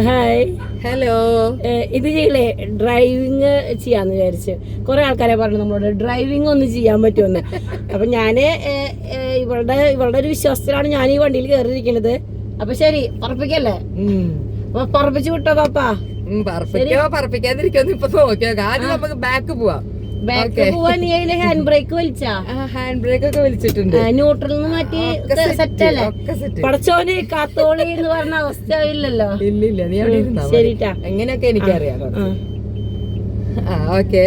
Hi. Hello. ഇത് ചെയ്യില്ലേ, driving ചെയ്യാന്ന് വിചാരിച്ച് കുറെ ആൾക്കാരെ പറഞ്ഞു നമ്മളോട് ഡ്രൈവിംഗ് ഒന്ന് ചെയ്യാൻ പറ്റുമെന്ന്. അപ്പൊ ഞാന് ഇവളുടെ ഒരു വിശ്വാസത്തിലാണ് ഞാൻ ഈ വണ്ടിയിൽ കയറിയിരിക്കുന്നത്. അപ്പൊ ശരി, പറപ്പിക്കല്ലേ? പറപ്പിച്ചു വിട്ടോ പാപ്പാ. പറപ്പിക്കാതിരിക്കൊന്നും ഇപ്പൊ നോക്കിയോ. ആദ്യം നമുക്ക് ബാക്ക് പോവാം. ഹാൻഡ് ബ്രേക്ക് വലിച്ചാ? ഹാൻഡ് ബ്രേക്ക് ഒക്കെ വലിച്ചിട്ടുണ്ട്. ന്യൂട്രൽ മാറ്റി സെറ്റല്ലേ? പടച്ചോന് കാത്തോളി എന്ന് പറഞ്ഞ അവസ്ഥ ഇല്ലല്ലോ. ഇല്ലില്ല, നീ അവിടെ ഇരുന്നാ മതി. ശരിട്ടാ, എങ്ങനെയൊക്കെ എനിക്കറിയാം. ഓക്കെ.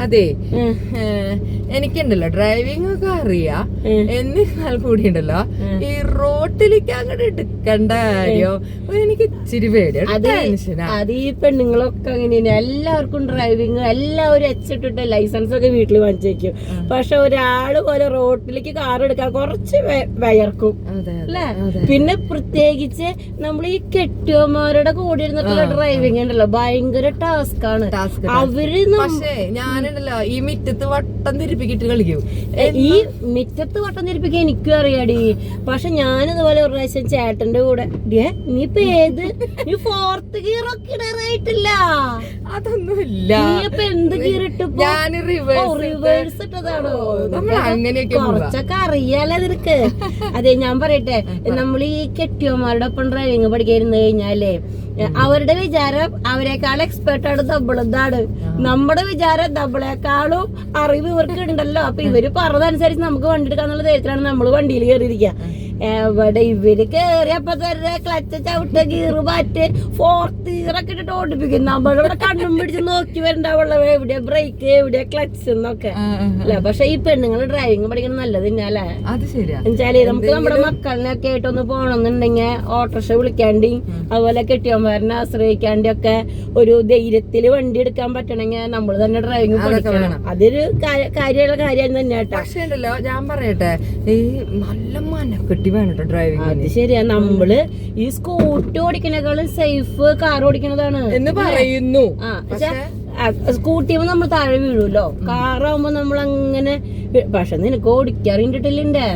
അതെ, എനിക്കുണ്ടല്ലോ ഡ്രൈവിംഗ് ഒക്കെ അറിയാം. എന്നിരുന്നാൽ കൂടി ഉണ്ടല്ലോ ഈ റോട്ടിലേക്ക് അങ്ങോട്ട് എടുക്കണ്ട കാര്യം എനിക്ക് ഇച്ചിരി പേടിയാണ്. അത് ഈ പെണ്ണുങ്ങളൊക്കെ അങ്ങനെയാണ്. എല്ലാവർക്കും ഡ്രൈവിംഗ്, എല്ലാവരും എച്ചിട്ടിട്ട് ലൈസൻസ് ഒക്കെ വീട്ടിൽ വാങ്ങിച്ചേക്കും. പക്ഷെ ഒരാള് പോലെ റോട്ടിലേക്ക് കാർ എടുക്കാൻ കുറച്ച് വയർക്കും അല്ലേ? പിന്നെ പ്രത്യേകിച്ച് നമ്മൾ ഈ കെട്ടിയന്മാരുടെ കൂടെ ഇരുന്നിട്ടുള്ള ഡ്രൈവിംഗ് ഉണ്ടല്ലോ, ഭയങ്കര ടാസ്ക് ആണ്. അവര് ഞാനുണ്ടല്ലോ ഈ മിറ്റത്ത് വട്ടം തിരിപ്പിക്കിട്ട് കളിക്കും. ഈ മിറ്റത്ത് വട്ടം തിരിപ്പിക്കാൻ എനിക്കും അറിയാടി. പക്ഷെ ഞാനിതുപോലെ ഒരു പ്രാവശ്യം ചേട്ടന്റെ കൂടെ, നീ ഇപ്പൊ ഏത് നീ ഫോർത്ത് ഗിയർ ഒക്കെ ഇടാറായിട്ടില്ല? അതൊന്നുമില്ല. നീ ഇപ്പൊ എന്ത് ഗിയർ ഇട്ടു? റിവേഴ്സ് ഇട്ടതാണോ? കുറച്ചൊക്കെ അറിയാലോ നിനക്ക്. അതെ, ഞാൻ പറയട്ടെ, നമ്മൾ ഈ കെട്ടിയോമാരുടെ ഒപ്പം ഡ്രൈവിംഗ് പഠിക്കാതിരുന്നു കഴിഞ്ഞാലേ അവരുടെ വിചാരം അവരെക്കാൾ എക്സ്പെർട്ടാണ് ഡബിളെന്നാണ്. നമ്മുടെ വിചാരം ഡബിളെക്കാളും അറിവ് ഇവർക്ക് ഉണ്ടല്ലോ. അപ്പൊ ഇവര് പറഞ്ഞതനുസരിച്ച് നമുക്ക് വണ്ടി എടുക്കാന്നുള്ള ധൈര്യത്തിലാണ് നമ്മൾ വണ്ടിയിൽ കയറിയിരിക്കുക. എവിടെ ഇവര് കേറിയപ്പോ തന്നെ ക്ലച്ച് ചവിട്ട് ഗീർ മാറ്റ് ഫോർത്ത് ഗിയറൊക്കെ ഇട്ടിട്ട് ഓടിപ്പിക്കും. നമ്മളിവിടെ കണ്ണും പിടിച്ച് നോക്കി വരണ്ടാവുള്ള എവിടെയാ ബ്രേക്ക് എവിടെയാ ക്ലച്ച് എന്നൊക്കെ അല്ലെ. പക്ഷെ ഈ പെണ്ണുങ്ങൾ ഡ്രൈവിംഗ് പഠിക്കണം നല്ലത് തന്നെയല്ലേ? എന്നുവെച്ചാല് നമുക്ക് നമ്മുടെ മക്കളിനൊക്കെ ആയിട്ടൊന്ന് പോകണമെന്നുണ്ടെങ്കിൽ ഓട്ടോറിക്ഷ വിളിക്കാണ്ടി, അതുപോലെ കെട്ടിയന്മാരനെ ആശ്രയിക്കാണ്ടി ഒക്കെ ഒരു ധൈര്യത്തില് വണ്ടി എടുക്കാൻ പറ്റണമെങ്കിൽ നമ്മൾ തന്നെ ഡ്രൈവിംഗ് പഠിക്കണം. അതൊരു കാര്യമുള്ള കാര്യം തന്നെ കേട്ടോ. പക്ഷേ ഉണ്ടല്ലോ, ഞാൻ പറയട്ടെ, ഈ നല്ല മനക്കെട്ടി വേണം ഡ്രൈവിംഗ്. അത് ശരിയാ. നമ്മള് ഈ സ്കൂട്ടി ഓടിക്കണേക്കാളും സേഫ് കാർ ഓടിക്കണതാണ് എന്ന് പറയുന്നു. സ്കൂട്ടിയുമ്പോ നമ്മൾ താഴെ വീഴൂല്ലോ, കാറാവുമ്പോ നമ്മൾ അങ്ങനെ. പക്ഷെ നിനക്ക് ഓടിക്കാറിണ്ടിട്ടില്ലേ?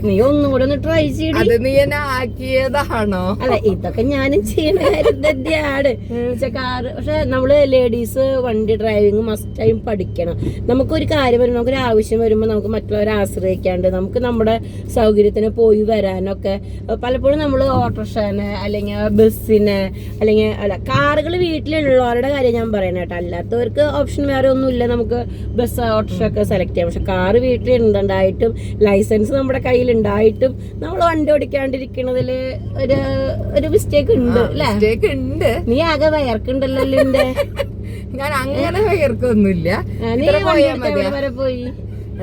നീ ഒന്നും കൂടെ ഒന്ന് ട്രൈ ചെയ്ത്. നീ എന്നെ ആക്കിയതാണോ? അല്ല, ഇതൊക്കെ ഞാനും ചെയ്യുന്ന കാര്യം തന്നെയാണ്. കാറ് പക്ഷെ നമ്മള് ലേഡീസ് വണ്ടി ഡ്രൈവിംഗ് മസ്റ്റായും പഠിക്കണം. നമുക്കൊരു കാര്യം വരുമ്പോൾ, നമുക്കൊരു ആവശ്യം വരുമ്പോൾ നമുക്ക് മറ്റുള്ളവരെ ആശ്രയിക്കാണ്ട് നമുക്ക് നമ്മുടെ സൗകര്യത്തിന് പോയി വരാനൊക്കെ പലപ്പോഴും നമ്മൾ ഓട്ടോറിക്ഷനെ അല്ലെങ്കിൽ ബസ്സിനെ അല്ലെങ്കിൽ കാറുകൾ വീട്ടിലുള്ളവരുടെ കാര്യം ഞാൻ പറയണ കേട്ടോ. അല്ലാത്തവർക്ക് ഓപ്ഷൻ വേറെ ഒന്നുമില്ല, നമുക്ക് ബസ് ഓട്ടോറിക്ഷ ഒക്കെ സെലക്ട് ചെയ്യാം. പക്ഷെ കാറ് വീട്ടിലുണ്ടായിട്ടും ലൈസൻസ് നമ്മുടെ കയ്യിൽ ഉണ്ടായിട്ടും നമ്മൾ വണ്ടി ഓടിക്കാണ്ടിരിക്കണതില് ഒരു മിസ്റ്റേക്ക് ഉണ്ട് അല്ലേ? നീ ആകെ വയർക്കുണ്ടല്ലോ. ഞാൻ അങ്ങനെ വയർക്കൊന്നുമില്ല. നീ വണ്ടി വരെ പോയി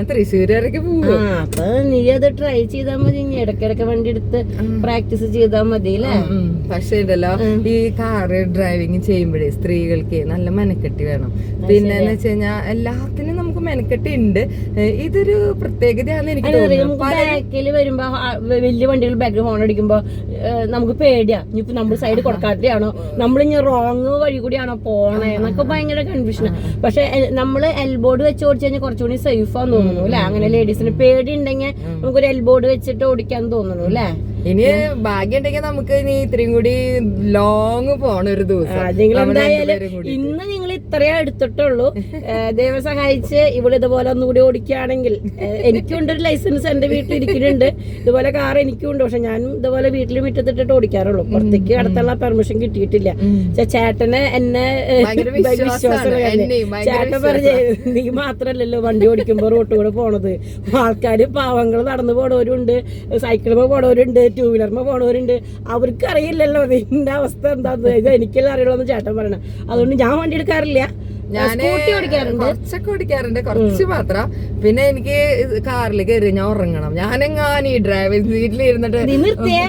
തൃശ്ശൂർ വരെയൊക്കെ പോകും. അപ്പൊ നീ അത് ട്രൈ ചെയ്താൽ മതി. ഇടയ്ക്കിടയ്ക്ക് വണ്ടി എടുത്ത് പ്രാക്ടീസ് ചെയ്താൽ മതി അല്ലേ? പക്ഷേ ഉണ്ടല്ലോ, ഈ കാറ് ഡ്രൈവിംഗ് ചെയ്യുമ്പോഴേ സ്ത്രീകൾക്ക് നല്ല മെനക്കെട്ടി വേണം. പിന്നെ എന്ന് വെച്ച് കഴിഞ്ഞാൽ എല്ലാത്തിനും നമുക്ക് മെനക്കെട്ടി ഉണ്ട്. ഇതൊരു പ്രത്യേകതയാണെന്ന് എനിക്ക് തോന്നുന്നു. ബാക്കിൽ വരുമ്പോ വലിയ വണ്ടികൾ ബാക്കിൽ ഹോൺ അടിക്കുമ്പോ നമുക്ക് പേടിയാ. ഇനിയിപ്പോ നമ്മൾ സൈഡ് കൊടുക്കാതെയാണോ, നമ്മളിനി റോങ് വഴി കൂടിയാണോ പോണേ എന്നൊക്കെ ഭയങ്കര കൺഫ്യൂഷനാ. പക്ഷെ നമ്മള് എൽബോർഡ് വെച്ച് ഓടിച്ചു കഴിഞ്ഞാൽ കുറച്ചുകൂടി സേഫ് ആണെന്ന് തോന്നുന്നു അല്ലെ? അങ്ങനെ ലേഡീസിന് പേടി ഉണ്ടെങ്കിൽ നമുക്കൊരു എൽബോർഡ് വെച്ചിട്ട് ഓടിക്കാൻ തോന്നുന്നു അല്ലെ? ഇനി ഭാഗ്യം ഉണ്ടെങ്കിൽ നമുക്ക് ഇനി ഇത്രയും കൂടി ലോങ് പോണ ഒരു ദിവസം. ഇന്ന് നിങ്ങൾ ഇത്രയേ എടുത്തിട്ടുള്ളൂ. ദൈവം സഹായിച്ച് ഇവിടെ ഇതുപോലെ ഒന്നുകൂടി ഓടിക്കുകയാണെങ്കിൽ, എനിക്കുണ്ട് ഒരു ലൈസൻസ് എന്റെ വീട്ടിൽ ഇരിക്കുന്നുണ്ട്, ഇതുപോലെ കാർ എനിക്കുണ്ട്. പക്ഷെ ഞാൻ ഇതുപോലെ വീട്ടിൽ മുറ്റത്തിട്ടിട്ട് ഓടിക്കാറുള്ളൂ. പുറത്തേക്ക് കടത്താനുള്ള പെർമിഷൻ കിട്ടിയിട്ടില്ല. ചേട്ടനെ എന്നെ വിശ്വാസം, ചേട്ടൻ പറഞ്ഞേ നീ മാത്രല്ലല്ലോ വണ്ടി ഓടിക്കുമ്പോ റോട്ട് കൂടെ പോണത്, ആൾക്കാര് പാവങ്ങൾ നടന്നു പോണവരുണ്ട്, സൈക്കിളുമ്പോ പോണവരുണ്ട്, ടൂ വീലർമ പോണവരുണ്ട്. അവർക്ക് അറിയില്ലല്ലോ ഇതിന്റെ അവസ്ഥ എന്താന്ന്. ഇത് എനിക്കെല്ലാം അറിയുള്ളൂ ചേട്ടൻ പറയണം. അതുകൊണ്ട് ഞാൻ വണ്ടി എടുക്കാറില്ല. കുറച്ചൊക്കെ ഓടിക്കാറുണ്ട്, കുറച്ച് മാത്രം. പിന്നെ എനിക്ക് കാറിൽ കയറി ഞാൻ ഉറങ്ങണം. ഞാനെങ്ങാനും ഈ ഡ്രൈവിംഗ് സീറ്റിൽ ഇരുന്നിട്ട് നിർത്തിയേ.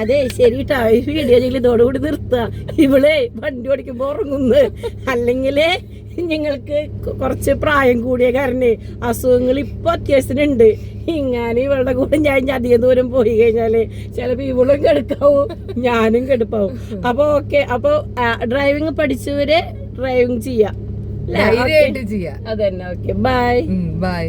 അതെ ശരിട്ടാ, ഈ വീഡിയോ ഇതോടുകൂടി നിർത്തുക. ഇവളെ വണ്ടി ഓടിക്കുമ്പോ ഉറങ്ങുന്നു. അല്ലെങ്കിലേ നിങ്ങൾക്ക് കുറച്ച് പ്രായം കൂടിയ കാരനെ അസുഖങ്ങൾ ഇപ്പൊ അത്യാവശ്യത്തിനുണ്ട്. ഇങ്ങനെ ഇവളുടെ കൂടെ ഞാൻ അധികം ദൂരം പോയി കഴിഞ്ഞാല് ചിലപ്പോ ഇവളും കെടുക്കാവും, ഞാനും കെടുപ്പാവും. അപ്പൊ ഓക്കെ, അപ്പൊ ഡ്രൈവിംഗ് പഠിച്ചവരെ ഡ്രൈവിംഗ് ചെയ്യാം. ചെയ്യാം. അതന്നെ. Okay, by.